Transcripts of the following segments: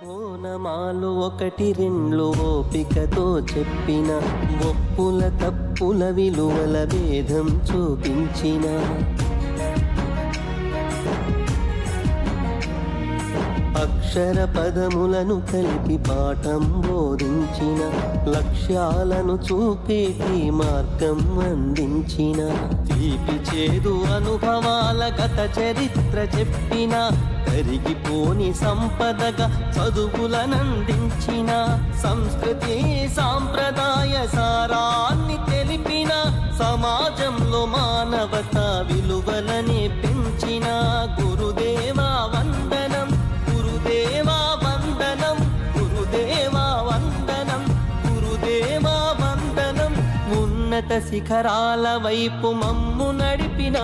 ఓనమాలు ఒకటి రెండు ఓపికతో చెప్పిన ఒప్పుల తప్పుల విలువల భేదం చూపించిన అక్షర పదములను కలిపి పాఠం బోధించిన లక్ష్యాలను చూపేటి మార్గం అందించిన తీపి చేదు అనుభవాల గత చరిత్ర చెప్పిన కరిగిపోని సంపదగా చదువులనందించిన సంస్కృతి సాంప్రదాయ సారాన్ని తెలిపిన సమాజంలో మానవత విలువలనే పెంచిన గురుదేవా వందనం గురుదేవా వందనం గురుదేవా వందనం గురుదేవా వందనం ఉన్నత శిఖరాల వైపు మమ్ము నడిపిన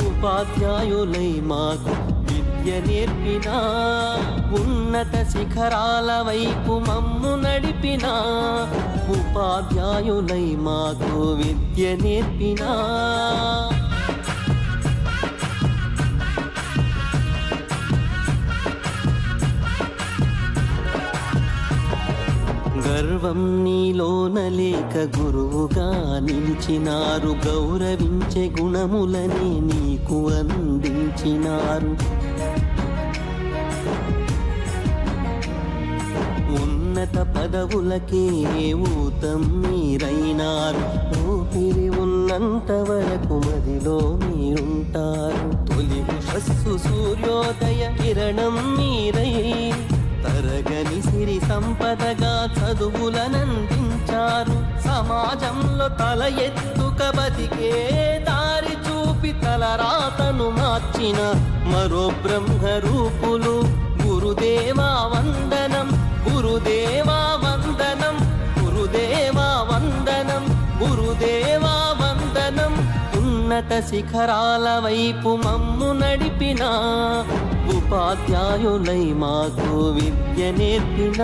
ఉపాధ్యాయులై మాకు విద్య నేర్పిన ఉన్నత శిఖరాల వైపు మమ్ము నడిపిన ఉపాధ్యాయులై మాకు విద్య నేర్పిన గర్వం నీలోన లేక గురువుగా నిలిచినారు గౌరవించే గుణములనే నీకు అందించినారు ఉన్నత పదవులకే ఊతం మీరైనారు ఊపిరి ఉన్నంత వరకు మదిలో మీరుంటారు తొలి ఉషస్సు సూర్యోదయ కిరణం మీరై తరగని సిరి సంపదగా చదువులనందించారు సమాజంలో తల ఎత్తుక బతికే దారి చూపి తలరాతను మార్చిన మరో బ్రహ్మ రూపులు గురుదేవా వందనం గురుదేవా వందనం గురుదేవా వందనం గురుదేవా వందనం ఉన్నత శిఖరాల వైపు మమ్ము నడిపిన ఉపాధ్యాయులై మాకు విద్య నేర్పిన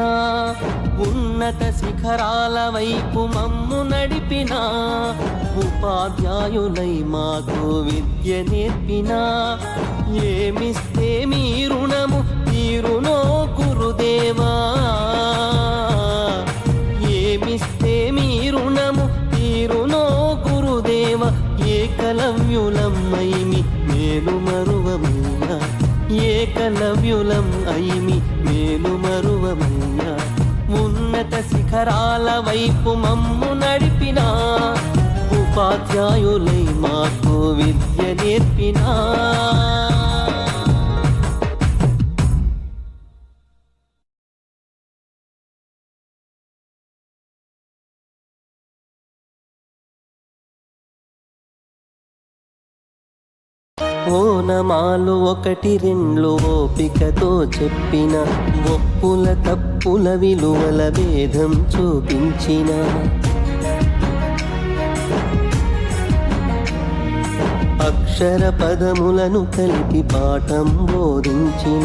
ఉన్నత శిఖరాల వైపు మమ్ము నడిపిన ఉపాధ్యాయులై మాకు విద్య నేర్పిన ఏమిస్తే మీ రుణము తీరునో గురుదేవా ఏమిస్తే మీ రుణము తీరునో గురుదేవా ఏకలవ్యులమ్మైమి మేలు మరువమయ్యా ఏకలవ్యులం అయిమి మేలు మరువమయ్యా ఉన్నత శిఖరాల వైపు మమ్ము నడిపిన ఉపాధ్యాయులై మాకు విద్య నేర్పినా ఓనమాలు ఒకటి రెండు ఓపికతో చెప్పిన ఒప్పుల తప్పుల విలువల భేదం చూపించిన అక్షర పదములను కలిపి పాఠం బోధించిన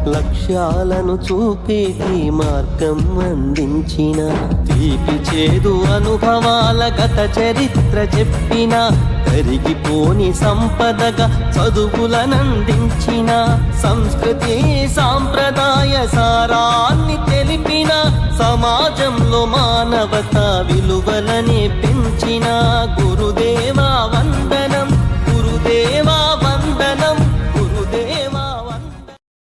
లక్ష్యాలను చూపేటి మార్గం అందించిన తీపి చేదు అనుభవాల గత చరిత్ర చెప్పిన కరిగిపోని సంపదగా చదువులనందించిన సంస్కృతి సాంప్రదాయ సారాన్ని తెలిపిన సమాజంలో మానవత విలువలనే పెంచిన గురుదేవా